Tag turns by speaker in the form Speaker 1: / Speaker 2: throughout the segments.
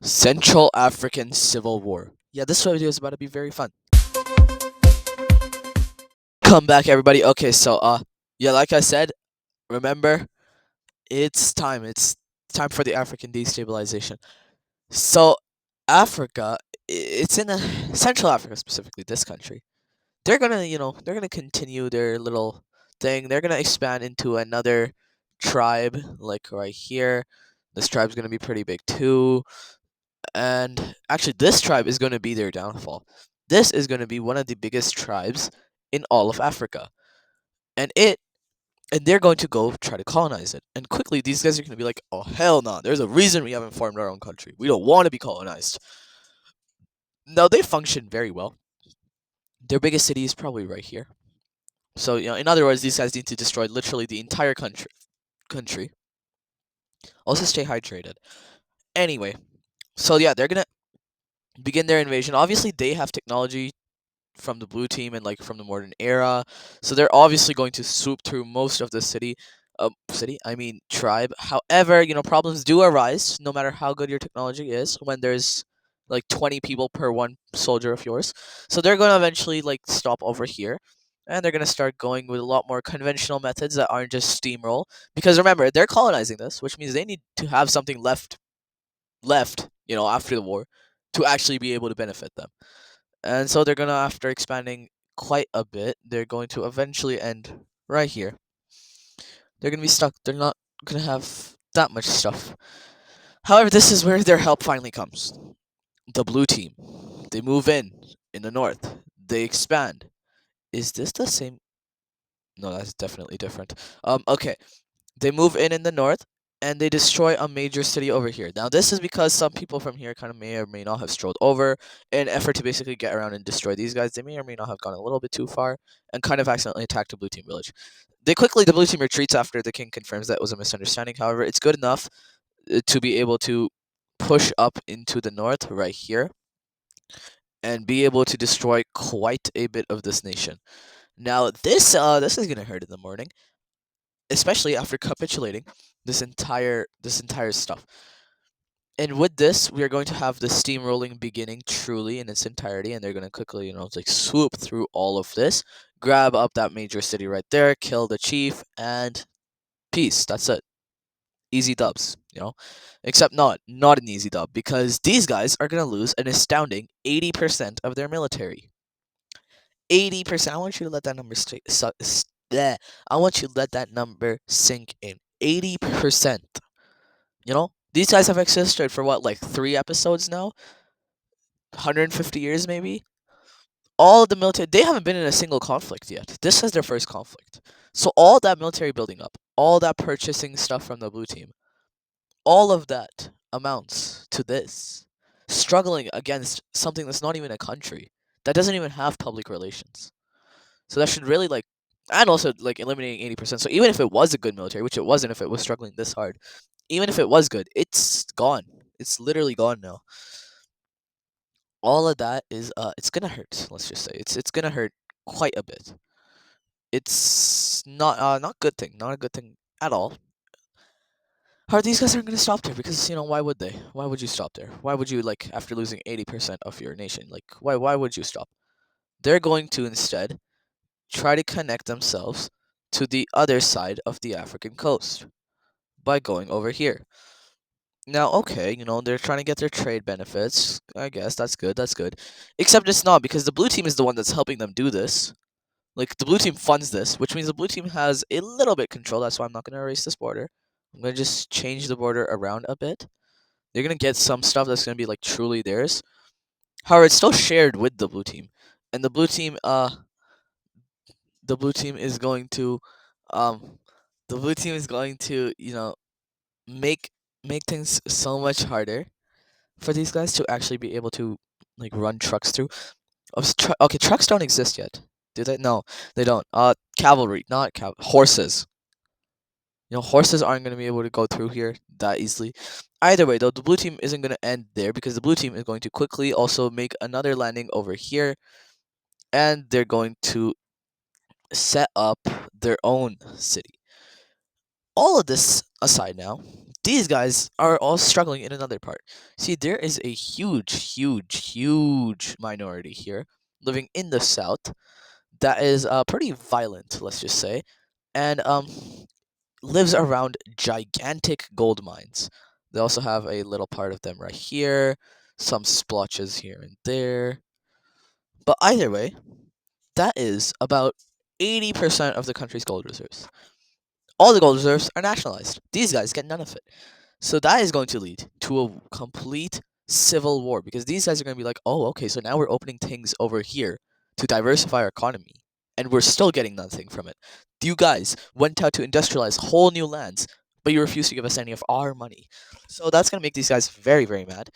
Speaker 1: Central African Civil War. Yeah, this video is about to be very fun. Come back, everybody. Okay, so yeah, like I said, remember, it's time. It's time for the African destabilization. So Africa, it's in Central Africa specifically. This country, they're gonna, they're gonna continue their little thing. They're gonna expand into another tribe, like right here. This tribe's gonna be pretty big too. And actually, this tribe is going to be their downfall. This is going to be one of the biggest tribes in all of Africa, and they're going to go try to colonize it. And quickly, these guys are going to be like, "Oh hell no! There's a reason we haven't formed our own country. We don't want to be colonized." Now they function very well. Their biggest city is probably right here. So in other words, these guys need to destroy literally the entire country. Country. Also, stay hydrated. Anyway, so yeah, they're gonna begin their invasion. Obviously, they have technology from the blue team and like from the modern era. So they're obviously going to swoop through most of the city. I mean tribe. However, problems do arise no matter how good your technology is when there's like 20 people per one soldier of yours. So they're going to eventually like stop over here, and they're going to start going with a lot more conventional methods that aren't just steamroll, because remember, they're colonizing this, which means they need to have something left, after the war, to actually be able to benefit them. And so they're gonna, after expanding quite a bit, they're going to eventually end right here. They're gonna be stuck. They're not gonna have that much stuff. However, this is where their help finally comes. The blue team. They move in the north. They expand. Is this the same? No, that's definitely different. Okay. They move in the north, and they destroy a major city over here. Now, this is because some people from here kind of may or may not have strolled over in effort to basically get around and destroy these guys. They may or may not have gone a little bit too far and kind of accidentally attacked the blue team village. The blue team retreats after the king confirms that it was a misunderstanding. However, it's good enough to be able to push up into the north right here and be able to destroy quite a bit of this nation. Now, this is gonna hurt in the morning, especially after capitulating this entire stuff. And with this, we are going to have the steamrolling beginning truly in its entirety, and they're going to quickly, like swoop through all of this, grab up that major city right there, kill the chief, and peace. That's it. Easy dubs. Except not an easy dub, because these guys are going to lose an astounding 80% of their military. 80%. I want you to let that number bleh. I want you to let that number sink in. 80%. These guys have existed for what, like 3 episodes now? 150 years maybe? All of the military, they haven't been in a single conflict yet. This is their first conflict. So all that military building up, all that purchasing stuff from the blue team, all of that amounts to this. Struggling against something that's not even a country, that doesn't even have public relations. So that should really like, and also like eliminating 80%. So even if it was a good military, which it wasn't if it was struggling this hard, even if it was good, it's gone. It's literally gone now. All of that is it's gonna hurt. Let's just say it's gonna hurt quite a bit. It's not good thing, not a good thing at all. How these guys aren't gonna stop there, because why would they? Why would you stop there? Why would you, like, after losing 80% of your nation, like, why would you stop? They're going to instead try to connect themselves to the other side of the African coast by going over here. Now, okay, they're trying to get their trade benefits. I guess that's good. That's good. Except it's not, because the blue team is the one that's helping them do this. Like, the blue team funds this, which means the blue team has a little bit control. That's why I'm not going to erase this border. I'm going to just change the border around a bit. They're going to get some stuff that's going to be, like, truly theirs. However, it's still shared with the blue team. And the blue team is going to, um, make things so much harder for these guys to actually be able to, like, run trucks through. Okay, trucks don't exist yet. Do they? No, they don't. Cavalry, not horses. Horses aren't going to be able to go through here that easily. Either way, though, the blue team isn't going to end there, because the blue team is going to quickly also make another landing over here, and they're going to set up their own city. All of this aside now, these guys are all struggling in another part. See, there is a huge minority here living in the south that is pretty violent, let's just say, and lives around gigantic gold mines. They also have a little part of them right here, some splotches here and there. But either way, that is about 80% of the country's gold reserves. All the gold reserves are nationalized. These guys get none of it. So that is going to lead to a complete civil war because these guys are going to be like, oh, okay, so now we're opening things over here to diversify our economy, and we're still getting nothing from it. You guys went out to industrialize whole new lands, but you refuse to give us any of our money. So that's going to make these guys very mad.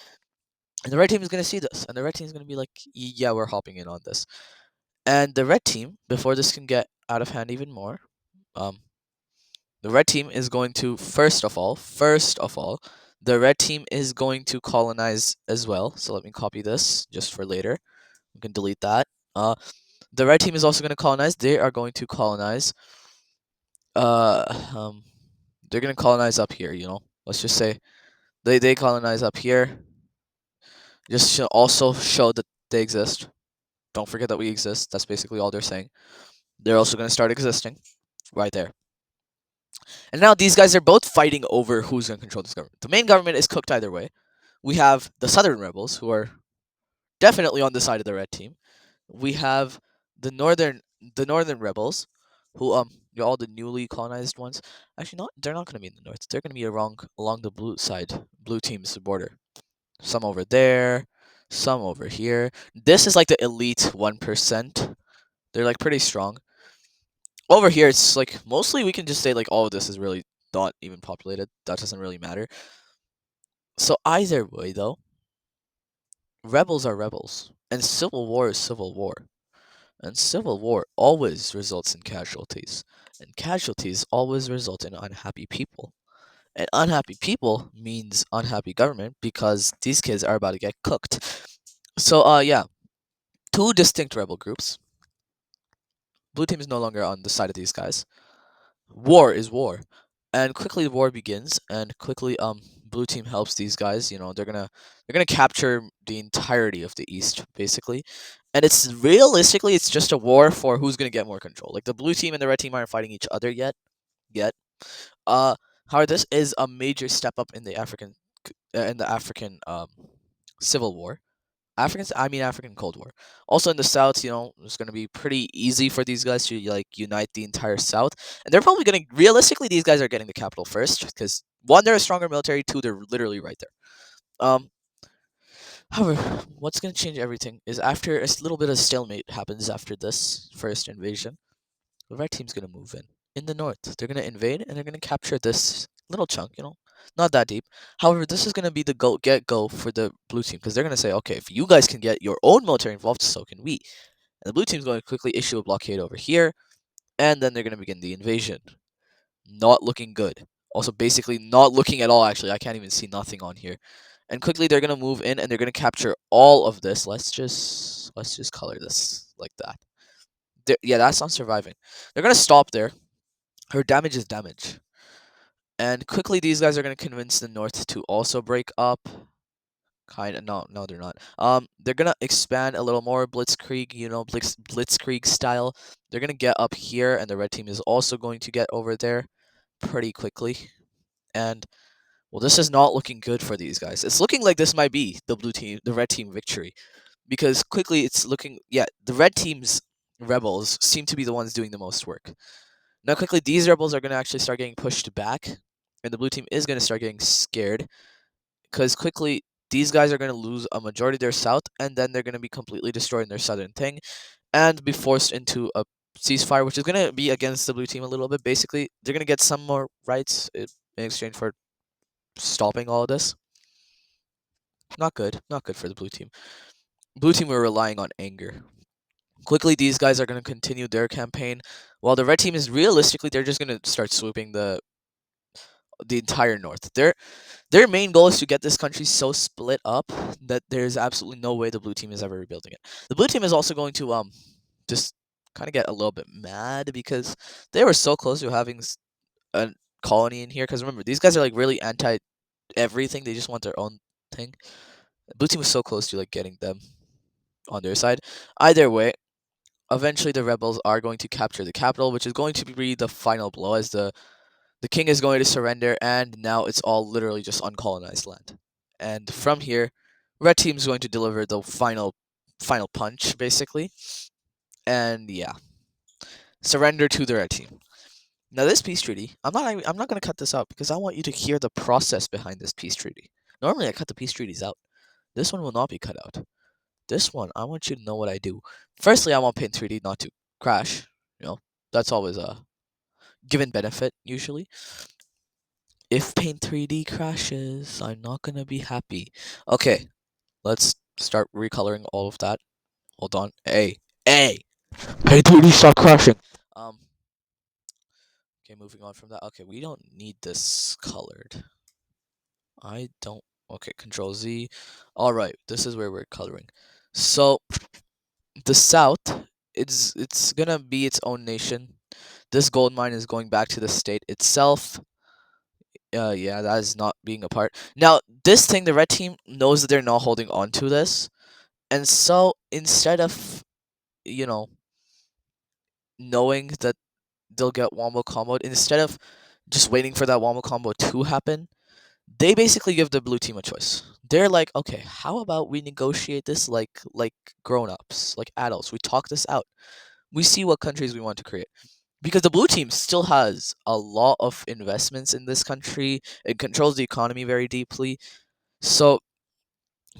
Speaker 1: And the red team is going to see this, and the red team is going to be like, yeah, we're hopping in on this. And the red team, before this can get out of hand even more, um, the red team is going to first of all, the red team is going to colonize as well. So let me copy this just for later. We can delete that. Uh, the red team is also going to colonize. They are going to colonize. Uh, um, they're going to colonize up here. Let's just say they colonize up here. Just to also show that they exist. Don't forget that we exist. That's basically all they're saying. They're also going to start existing right there. And now these guys are both fighting over who's going to control this government. The main government is cooked either way. We have the southern rebels, who are definitely on the side of the red team. We have the northern rebels, who you're all the newly colonized ones. Actually, not. They're not going to be in the north. They're going to be along the blue team's border. Some over there, some over here. This is like the elite 1%. They're like pretty strong. Over here, it's like mostly we can just say like all of this is really not even populated. That doesn't really matter. So either way, though, rebels are rebels, and civil war is civil war, and civil war always results in casualties, and casualties always result in unhappy people, and unhappy people means unhappy government because these kids are about to get cooked. So yeah, two distinct rebel groups. Blue team is no longer on the side of these guys. War is war, and quickly the war begins, and quickly blue team helps these guys. They're gonna capture the entirety of the east basically, and it's realistically it's just a war for who's gonna get more control. Like the blue team and the red team aren't fighting each other yet. uh However, this is a major step up in the African civil war. African Cold War. Also in the South, it's gonna be pretty easy for these guys to like unite the entire South, and they're probably gonna realistically these guys are getting the capital first because one, they're a stronger military. Two, they're literally right there. However, what's gonna change everything is after a little bit of stalemate happens after this first invasion, the red team's gonna move in the north. They're gonna invade and they're gonna capture this little chunk. Not that deep. However, this is gonna be the go for the blue team because they're gonna say, okay, if you guys can get your own military involved, so can we. And the blue team's going to quickly issue a blockade over here, and then they're gonna begin the invasion. Not looking good. Also, basically not looking at all. Actually, I can't even see nothing on here. And quickly they're gonna move in and they're gonna capture all of this. Let's just color this like that. Yeah, that's not surviving. They're gonna stop there. Her damage is damage. And quickly these guys are gonna convince the North to also break up. Kind of no, they're not. They're gonna expand a little more Blitzkrieg, Blitzkrieg style. They're gonna get up here, and the red team is also going to get over there pretty quickly. And well, this is not looking good for these guys. It's looking like this might be the red team victory, because quickly it's looking, yeah, the red team's rebels seem to be the ones doing the most work. Now, quickly, these rebels are going to actually start getting pushed back, and the blue team is going to start getting scared, because quickly, these guys are going to lose a majority of their south, and then they're going to be completely destroyed in their southern thing, and be forced into a ceasefire, which is going to be against the blue team a little bit. Basically, they're going to get some more rights in exchange for stopping all of this. Not good. Not good for the blue team. Blue team were relying on anger. Quickly, these guys are going to continue their campaign, while the red team is realistically they're just going to start swooping the entire north. Their main goal is to get this country so split up that there's absolutely no way the blue team is ever rebuilding it. The blue team is also going to just kind of get a little bit mad because they were so close to having colony in here, because remember, these guys are like really anti everything. They just want their own thing. Blue team was so close to like getting them on their side. Either way, eventually the rebels are going to capture the capital, which is going to be the final blow, as the king is going to surrender, and now it's all literally just uncolonized land. And from here, red team is going to deliver the final punch, basically. And yeah, surrender to the red team. Now this peace treaty, I'm not gonna cut this out because I want you to hear the process behind this peace treaty. Normally I cut the peace treaties out. This one will not be cut out. This one, I want you to know what I do. Firstly, I want Paint 3D not to crash. You know, that's always a given benefit usually. If Paint 3D crashes, I'm not gonna be happy. Okay, let's start recoloring all of that. Hold on. Hey, Paint 3D, stop crashing. Um. Okay, moving on from that. Okay, we don't need this colored. I don't. Okay, Control Z. All right, this is where we're coloring. So the South, it's gonna be its own nation. This gold mine is going back to the state itself. Yeah, that is not being a part. Now, this thing, the red team knows that they're not holding on to this, and so instead of you know knowing that they'll get wombo comboed, instead of just waiting for that wombo combo to happen, they basically give the blue team a choice. They're like, okay, how about we negotiate this like grown-ups, like adults. We talk this out. We see what countries we want to create. Because the blue team still has a lot of investments in this country. It controls the economy very deeply. So,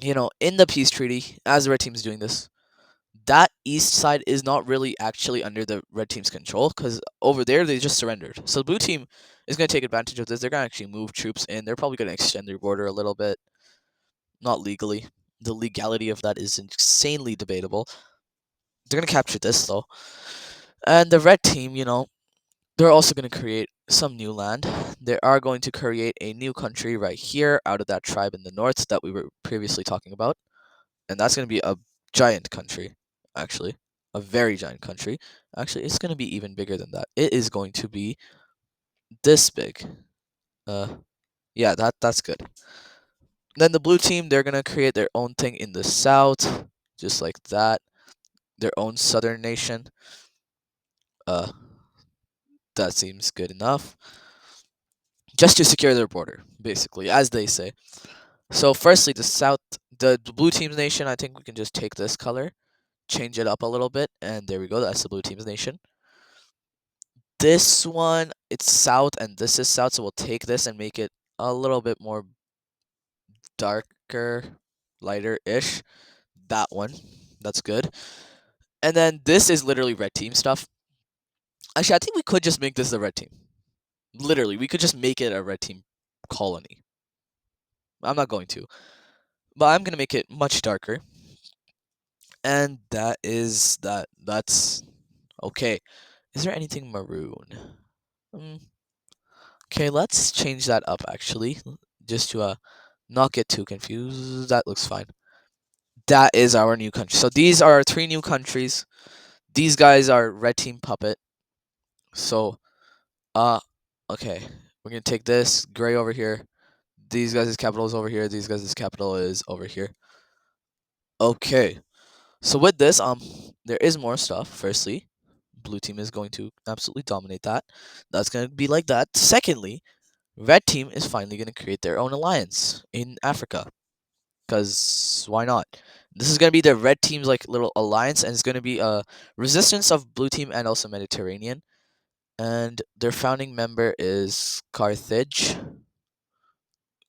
Speaker 1: in the peace treaty, as the red team's doing this, that east side is not really actually under the red team's control because over there they just surrendered. So the blue team is going to take advantage of this. They're going to actually move troops in. They're probably going to extend their border a little bit. Not legally. The legality of that is insanely debatable. They're going to capture this though. And the red team, they're also going to create some new land. They are going to create a new country right here out of that tribe in the north that we were previously talking about. And that's going to be a giant country, actually. A very giant country. Actually, it's going to be even bigger than that. It is going to be this big. Uh, yeah, that's good. Then the blue team, they're going to create their own thing in the south, just like that. Their own southern nation. Uh, that seems good enough. Just to secure their border, basically, as they say. So, firstly, the blue team's nation, I think we can just take this color, change it up a little bit, and there we go. That's the blue team's nation. This one, it's south, and this is south, so we'll take this and make it a little bit more darker, lighter-ish. That one, that's good. And then this is literally red team stuff. Actually, I think we could just make this the red team. Literally, we could just make it a red team colony. I'm not going to, but I'm gonna make it much darker. And that is that. That's okay. Is there anything maroon? Mm, okay, let's change that up actually, just to not get too confused. That looks fine. That is our new country. So these are our three new countries. These guys are red team puppet. So uh okay, we're gonna take this gray over here. These guys' capital is over here. These guys' capital is over here. Okay. So with this, there is more stuff. Firstly, blue team is going to absolutely dominate that. That's gonna be like that. Secondly, red team is finally gonna create their own alliance in Africa. Cause why not? This is gonna be the red team's like little alliance, and it's gonna be a resistance of blue team and also Mediterranean. And their founding member is Carthage.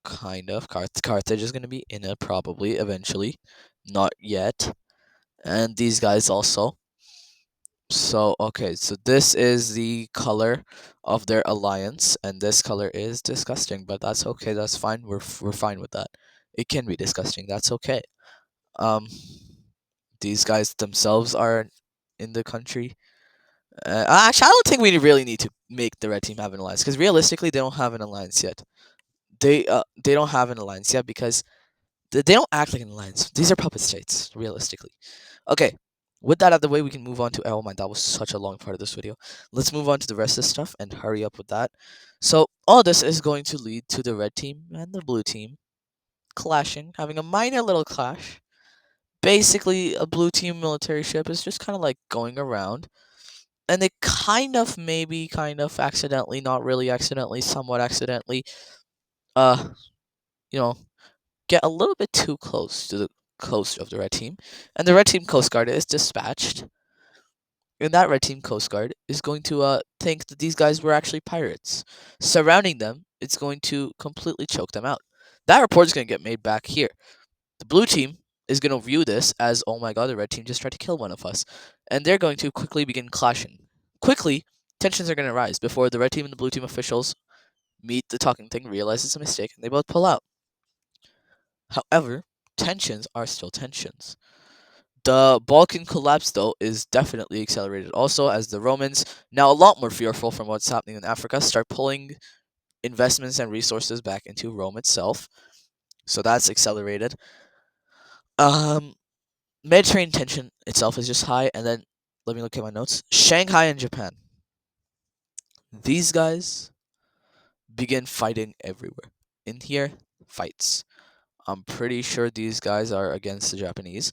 Speaker 1: Kind of. Carthage is gonna be in it probably eventually. Not yet. And these guys also. So okay, so this is the color of their alliance, and this color is disgusting, but that's okay. That's fine. We're fine with that. It can be disgusting. That's okay. Um, these guys themselves are in the country. Actually, I don't think we really need to make the red team have an alliance because realistically, they don't have an alliance yet. They don't have an alliance yet because they don't act like an alliance. These are puppet states, realistically. Okay, With that out of the way, we can move on to, oh my, that was such a long part of this video. Let's move on to the rest of the stuff and hurry up with that. So all this is going to lead to the red team and the blue team clashing, having a minor little clash. Basically, a blue team military ship is just kind of like going around, and they kind of, maybe kind of accidentally, not really accidentally, somewhat accidentally, uh, you know, get a little bit too close to the coast of the red team, and the red team coast guard is dispatched, and that red team coast guard is going to think that these guys were actually pirates. Surrounding them, it's going to completely choke them out. That report is going to get made back here. The blue team is going to view this as, oh my god, the red team just tried to kill one of us, and they're going to quickly begin clashing. Quickly, tensions are going to rise before the red team and the blue team officials meet the talking thing, realize it's a mistake, and they both pull out. However, tensions are still tensions. The Balkan collapse, though, is definitely accelerated also as the Romans, now a lot more fearful from what's happening in Africa, start pulling investments and resources back into Rome itself. So that's accelerated. Um, Mediterranean tension itself is just high, and then let me look at my notes. Shanghai and Japan. These guys begin fighting everywhere. In here, fights. I'm pretty sure these guys are against the Japanese.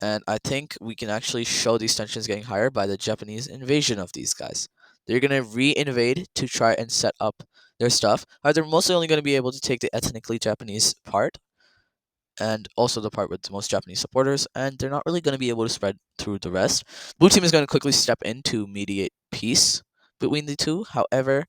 Speaker 1: And I think we can actually show these tensions getting higher by the Japanese invasion of these guys. They're going to re-invade to try and set up their stuff. They're mostly only going to be able to take the ethnically Japanese part, and also the part with the most Japanese supporters, and they're not really going to be able to spread through the rest. Blue team is going to quickly step in to mediate peace between the two. However,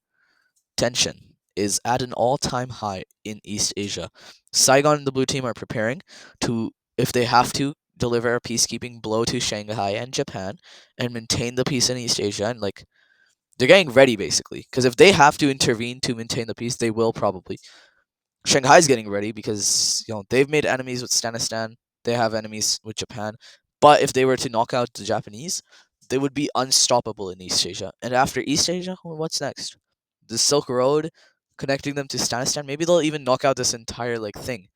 Speaker 1: tension is at an all-time high in East Asia. Saigon and the blue team are preparing to, if they have to, deliver a peacekeeping blow to Shanghai and Japan and maintain the peace in East Asia, and like they're getting ready basically, because if they have to intervene to maintain the peace, they will probably. Shanghai's getting ready because they've made enemies with Stanistan. They have enemies with Japan, but if they were to knock out the Japanese, they would be unstoppable in East Asia. And after East Asia, well, what's next? The Silk Road connecting them to Stanistan. Maybe they'll even knock out this entire thing,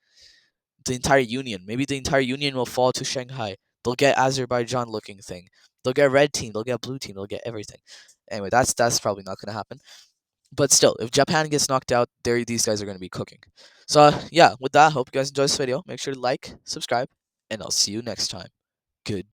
Speaker 1: the entire union. Maybe the entire union will fall to Shanghai. They'll get Azerbaijan looking thing. They'll get red team. They'll get blue team. They'll get everything. Anyway, that's probably not gonna happen. But still, if Japan gets knocked out, these guys are going to be cooking. So, yeah, with that, hope you guys enjoyed this video. Make sure to like, subscribe, and I'll see you next time. Good.